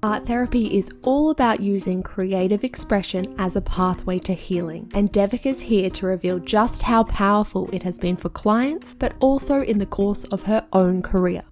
Art therapy is all about using creative expression as a pathway to healing, and Devika's here to reveal just how powerful it has been for clients, but also in the course of her own career.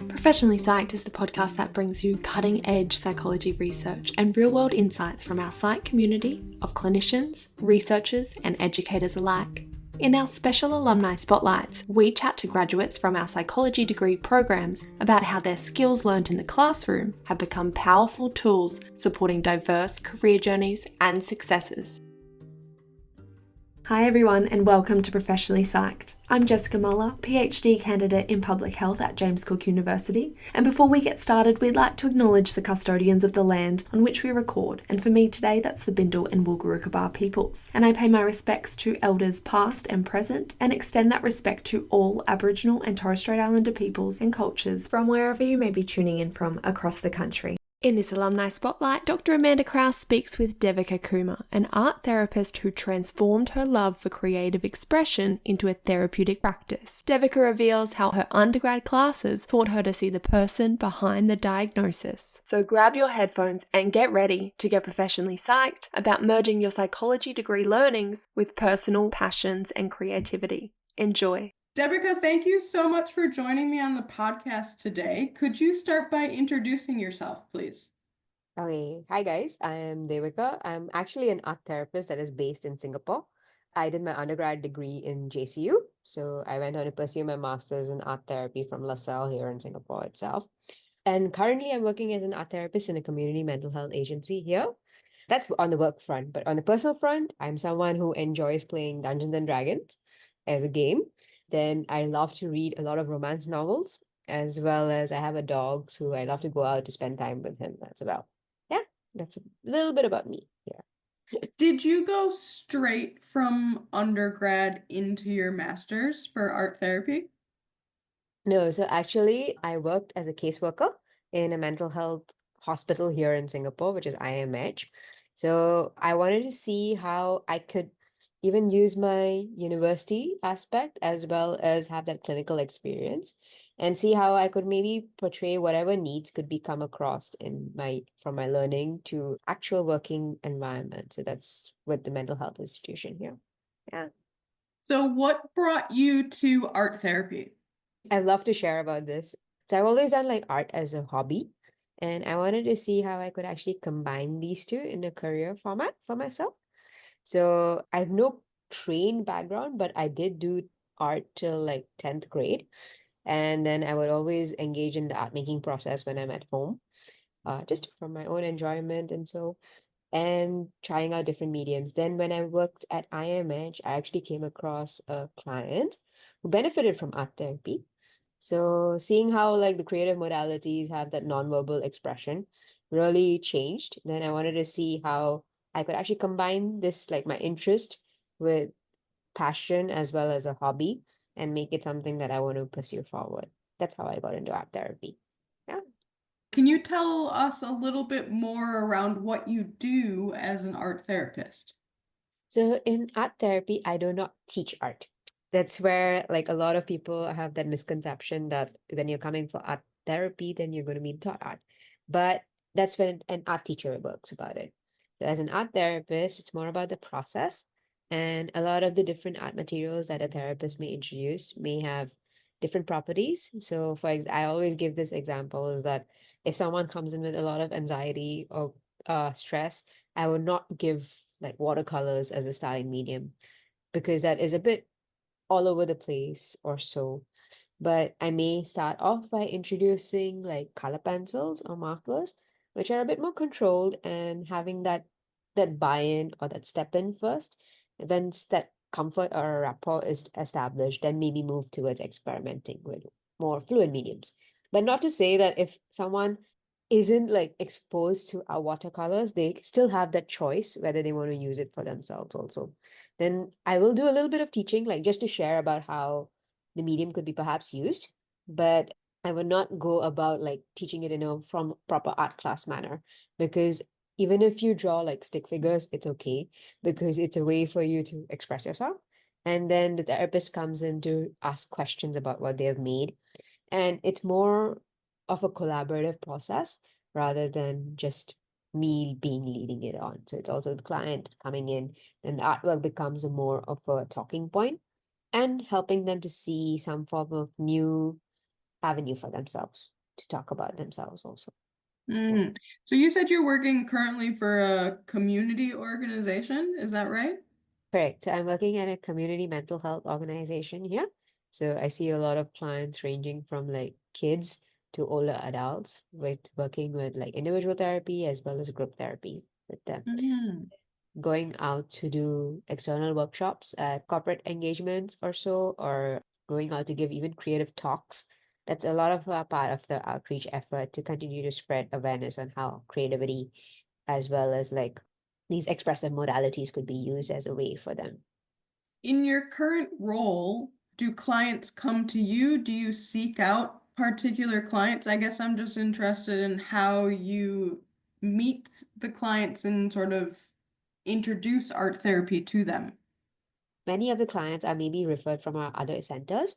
Professionally Psyched is the podcast that brings you cutting-edge psychology research and real-world insights from our psych community of clinicians, researchers, and educators alike. In our special alumni spotlights, we chat to graduates from our psychology degree programs about how their skills learned in the classroom have become powerful tools supporting diverse career journeys and successes. Hi everyone, and welcome to Professionally Psyched. I'm Jessica Muller, PhD candidate in public health at James Cook University, and before we get started, we'd like to acknowledge the custodians of the land on which we record, and for me today that's the Bindal and Wulgurukaba peoples. And I pay my respects to elders past and present, and extend that respect to all Aboriginal and Torres Strait Islander peoples and cultures from wherever you may be tuning in from across the country. In this alumni spotlight, Dr. Amanda Krause speaks with Devika Kumar, an art therapist who transformed her love for creative expression into a therapeutic practice. Devika reveals how her undergrad classes taught her to see the person behind the diagnosis. So grab your headphones and get ready to get professionally psyched about merging your psychology degree learnings with personal passions and creativity. Enjoy. Devika, thank you so much for joining me on the podcast today. Could you start by introducing yourself, please? Okay, hi guys, I'm Devika. I'm actually an art therapist that is based in Singapore. I did my undergrad degree in JCU, so I went on to pursue my master's in art therapy from LaSalle here in Singapore itself. And currently I'm working as an art therapist in a community mental health agency here. That's on the work front, but on the personal front, I'm someone who enjoys playing Dungeons and Dragons as a game. Then I love to read a lot of romance novels, as well as I have a dog, so I love to go out to spend time with him as well. Yeah, that's a little bit about me. Yeah. Did you go straight from undergrad into your master's for art therapy? No, so actually, I worked as a caseworker in a mental health hospital here in Singapore, which is IMH. So I wanted to see how I could even use my university aspect as well as have that clinical experience and see how I could maybe portray whatever needs could be come across in my from my learning to actual working environment. So that's with the mental health institution here. Yeah. So what brought you to art therapy? I love to share about this. So I've always done like art as a hobby, and I wanted to see how I could actually combine these two in a career format for myself. So I have no trained background, but I did do art till like 10th grade. And then I would always engage in the art making process when I'm at home, just for my own enjoyment and trying out different mediums. Then when I worked at IMH, I actually came across a client who benefited from art therapy. So seeing how like the creative modalities have that nonverbal expression really changed. Then I wanted to see how I could actually combine this like my interest with passion as well as a hobby and make it something that I want to pursue forward. That's how I got into art therapy. Yeah. Can you tell us a little bit more around what you do as an art therapist? So in art therapy, I do not teach art. That's where like a lot of people have that misconception that when you're coming for art therapy, then you're going to be taught art. But that's when an art teacher works about it. So as an art therapist, it's more about the process. And a lot of the different art materials that a therapist may introduce may have different properties. So I always give this example is that if someone comes in with a lot of anxiety or stress, I would not give like watercolors as a starting medium because that is a bit all over the place or so. But I may start off by introducing like color pencils or markers, which are a bit more controlled and having that buy-in or that step in first. Once that comfort or rapport is established, then maybe move towards experimenting with more fluid mediums. But not to say that if someone isn't like exposed to our watercolors, they still have that choice whether they want to use it for themselves also. Then I will do a little bit of teaching, like just to share about how the medium could be perhaps used, but I would not go about like teaching it in a from proper art class manner because even if you draw like stick figures, it's okay because it's a way for you to express yourself. And then the therapist comes in to ask questions about what they have made. And it's more of a collaborative process rather than just me being leading it on. So it's also the client coming in, then the artwork becomes a more of a talking point and helping them to see some form of new avenue for themselves to talk about themselves also. Mm. So you said you're working currently for a community organization, is that right? Correct. So I'm working at a community mental health organization here. So I see a lot of clients ranging from like kids to older adults with working with like individual therapy as well as group therapy with them. Mm. Going out to do external workshops at corporate engagements or so, or going out to give even creative talks. That's a lot of part of the outreach effort to continue to spread awareness on how creativity as well as like these expressive modalities could be used as a way for them. In your current role, do clients come to you? Do you seek out particular clients? I guess I'm just interested in how you meet the clients and sort of introduce art therapy to them. Many of the clients are maybe referred from our other centers,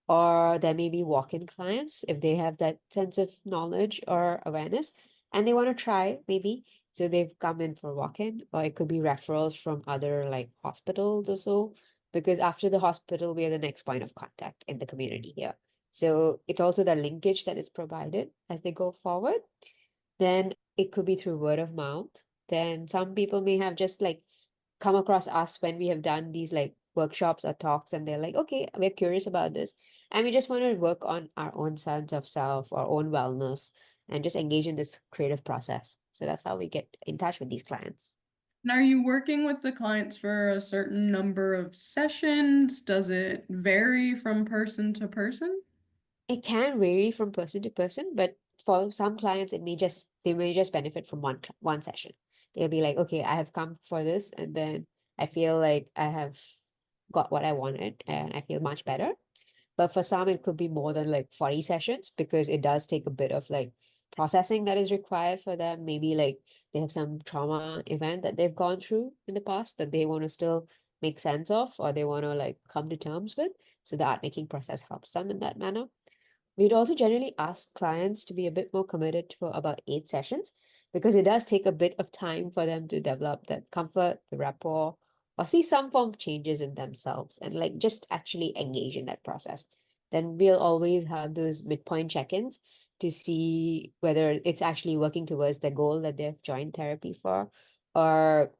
or there may be walk-in clients if they have that sense of knowledge or awareness and they want to try maybe. So they've come in for walk-in, or it could be referrals from other like hospitals or so, because after the hospital, we are the next point of contact in the community here. So it's also the linkage that is provided as they go forward. Then it could be through word of mouth. Then some people may have just like come across us when we have done these like workshops or talks, and they're like, okay, we're curious about this. And we just want to work on our own sense of self, our own wellness, and just engage in this creative process. So that's how we get in touch with these clients. And are you working with the clients for a certain number of sessions? Does it vary from person to person? It can vary from person to person, but for some clients, they may just benefit from one session. They'll be like, okay, I have come for this, and then I feel like I have got what I wanted, and I feel much better. But for some, it could be more than like 40 sessions because it does take a bit of like processing that is required for them. Maybe like they have some trauma event that they've gone through in the past that they want to still make sense of, or they want to like come to terms with. So the art making process helps them in that manner. We'd also generally ask clients to be a bit more committed for about 8 sessions because it does take a bit of time for them to develop that comfort, the rapport, or see some form of changes in themselves and like just actually engage in that process. Then we'll always have those midpoint check-ins to see whether it's actually working towards the goal that they've joined therapy for, or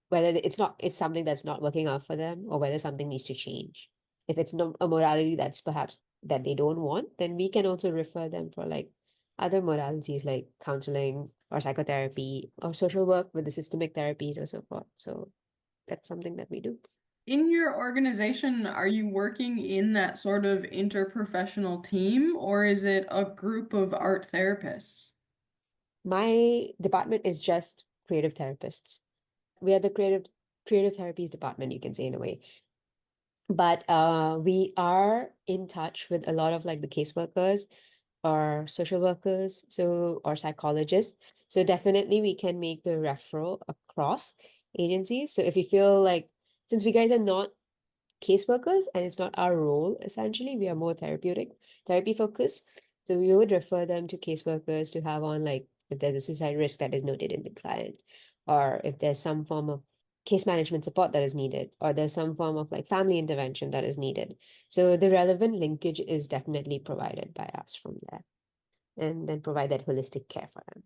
whether it's something that's not working out for them, or whether something needs to change. If it's not a modality that's perhaps that they don't want, then we can also refer them for like other modalities like counseling or psychotherapy or social work with the systemic therapies or so forth. So that's something that we do. In your organization, are you working in that sort of interprofessional team, or is it a group of art therapists? My department is just creative therapists. We are the creative therapies department, you can say in a way. But we are in touch with a lot of like the caseworkers or social workers, so or psychologists. So definitely we can make the referral across agencies. So if you feel like, since we guys are not caseworkers and it's not our role, essentially, we are more therapy focused. So we would refer them to caseworkers to have on like if there's a suicide risk that is noted in the client, or if there's some form of case management support that is needed, or there's some form of like family intervention that is needed. So the relevant linkage is definitely provided by us from there, and then provide that holistic care for them.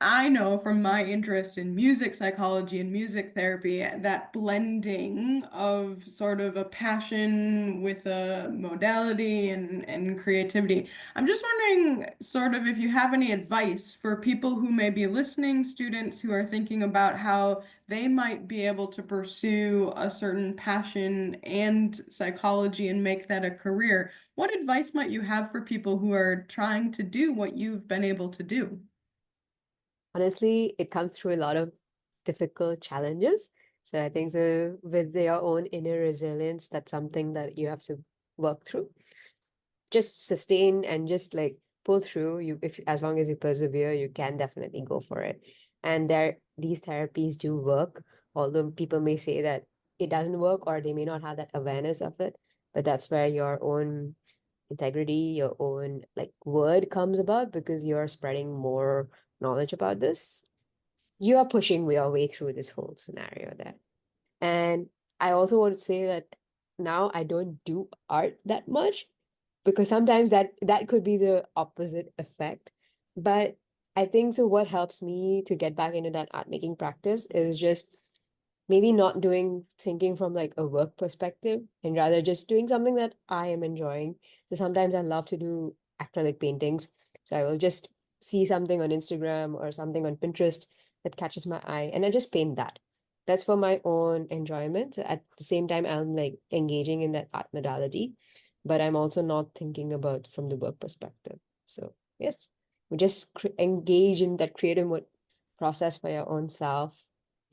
I know from my interest in music psychology and music therapy, that blending of sort of a passion with a modality and creativity. I'm just wondering, sort of, if you have any advice for people who may be listening, students who are thinking about how they might be able to pursue a certain passion and psychology and make that a career. What advice might you have for people who are trying to do what you've been able to do? Honestly, it comes through a lot of difficult challenges. So I think so with your own inner resilience, that's something that you have to work through. Just sustain and just like pull through. You if as long as you persevere, you can definitely go for it. And these therapies do work, although people may say that it doesn't work or they may not have that awareness of it. But that's where your own integrity, your own like word comes about because you're spreading more knowledge about this, you are pushing your way through this whole scenario there. And I also want to say that now I don't do art that much because sometimes that could be the opposite effect. But I think so what helps me to get back into that art making practice is just maybe not doing thinking from like a work perspective and rather just doing something that I am enjoying. So sometimes I love to do acrylic paintings. So I will just see something on Instagram or something on Pinterest that catches my eye and I just paint that. That's for my own enjoyment. So at the same time, I'm like engaging in that art modality, but I'm also not thinking about from the work perspective. So yes, we just engage in that creative process for your own self,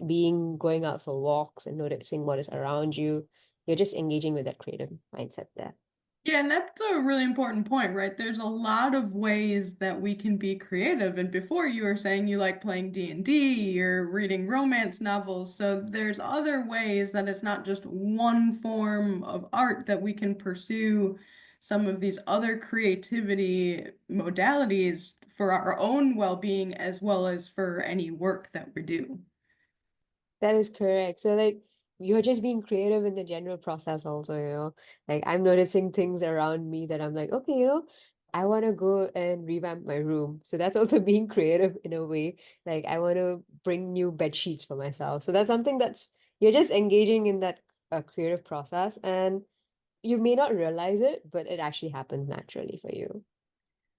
being going out for walks and noticing what is around you. You're just engaging with that creative mindset there. Yeah, and that's a really important point, right? There's a lot of ways that we can be creative. And before you were saying you like playing D&D, you're reading romance novels. So there's other ways that it's not just one form of art that we can pursue some of these other creativity modalities for our own well-being as well as for any work that we do. That is correct. So like you're just being creative in the general process also, Like I'm noticing things around me that I'm like, okay, I want to go and revamp my room. So that's also being creative in a way. Like I want to bring new bed sheets for myself. So that's something that's you're just engaging in that creative process and you may not realize it, but it actually happens naturally for you.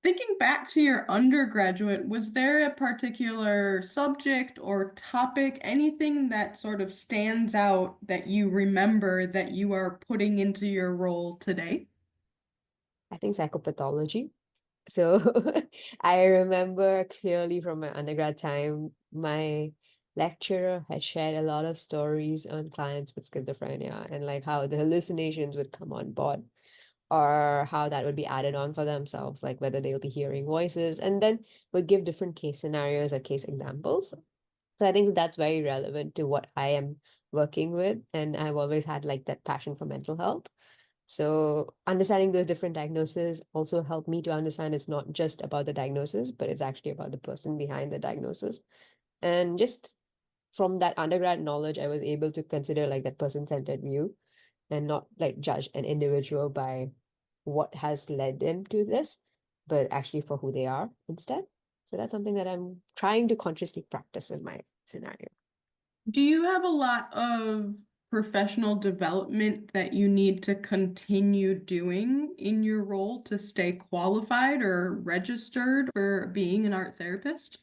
Thinking back to your undergraduate, was there a particular subject or topic, anything that sort of stands out that you remember that you are putting into your role today? I think psychopathology. So I remember clearly from my undergrad time, my lecturer had shared a lot of stories on clients with schizophrenia and like how the hallucinations would come on board or how that would be added on for themselves, like whether they'll be hearing voices and then would give different case scenarios or case examples. So I think that's very relevant to what I am working with. And I've always had like that passion for mental health. So understanding those different diagnoses also helped me to understand it's not just about the diagnosis, but it's actually about the person behind the diagnosis. And just from that undergrad knowledge, I was able to consider like that person-centered view and not like judge an individual by what has led them to this, but actually for who they are instead. So that's something that I'm trying to consciously practice in my scenario. Do you have a lot of professional development that you need to continue doing in your role to stay qualified or registered for being an art therapist?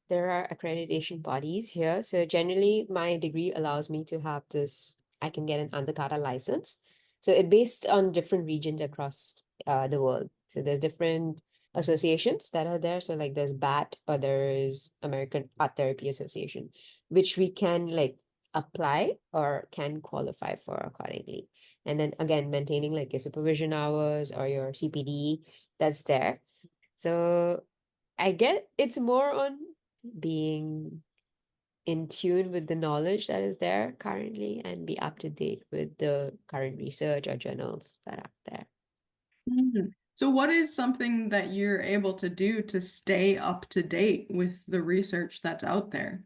There are accreditation bodies here. So generally, my degree allows me to have this, I can get an undergrad license. So it's based on different regions across the world. So there's different associations that are there. So like there's BAT or there is American Art Therapy Association, which we can like apply or can qualify for accordingly. And then again, maintaining like your supervision hours or your CPD, that's there. So I get it's more on being in tune with the knowledge that is there currently and be up to date with the current research or journals that are there. So what is something that you're able to do to stay up to date with the research that's out there?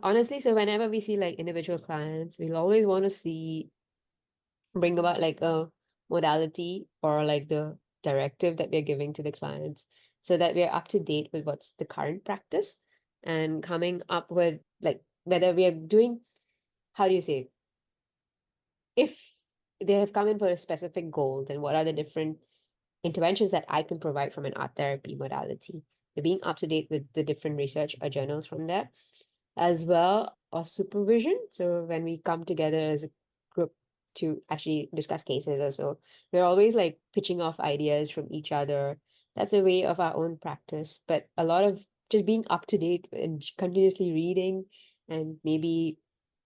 Honestly, so whenever we see like individual clients, we'll always want to see bring about like a modality or like the directive that we're giving to the clients so that we're up to date with what's the current practice and coming up with like whether we are doing, how do you say, if they have come in for a specific goal, then what are the different interventions that I can provide from an art therapy modality? They're being up to date with the different research or journals from there, as well as supervision. So when we come together as a group to actually discuss cases or so, we're always like pitching off ideas from each other. That's a way of our own practice, but a lot of just being up to date and continuously reading and maybe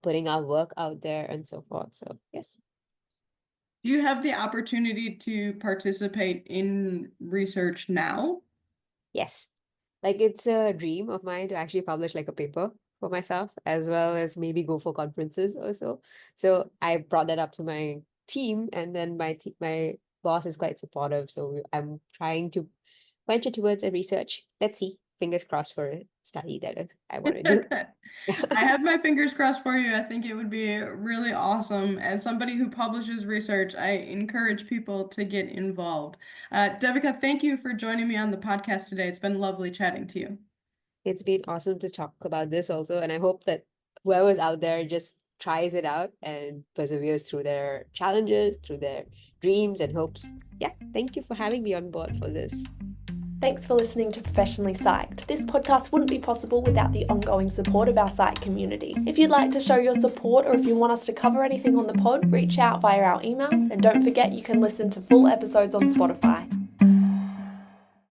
putting our work out there and so forth. So yes. Do you have the opportunity to participate in research now? Yes. Like it's a dream of mine to actually publish like a paper for myself as well as maybe go for conferences or so. So I brought that up to my team and then my boss is quite supportive, so I'm trying to venture towards a research. Let's see. Fingers crossed for a study that I want to do. I have my fingers crossed for you. I think it would be really awesome. As somebody who publishes research, I encourage people to get involved. Devika, thank you for joining me on the podcast today. It's been lovely chatting to you. It's been awesome to talk about this also, and I hope that whoever's out there just tries it out and perseveres through their challenges, through their dreams and hopes. Yeah, thank you for having me on board for this. Thanks for listening to Professionally Psyched. This podcast wouldn't be possible without the ongoing support of our Psych community. If you'd like to show your support or if you want us to cover anything on the pod, reach out via our emails, and don't forget you can listen to full episodes on Spotify.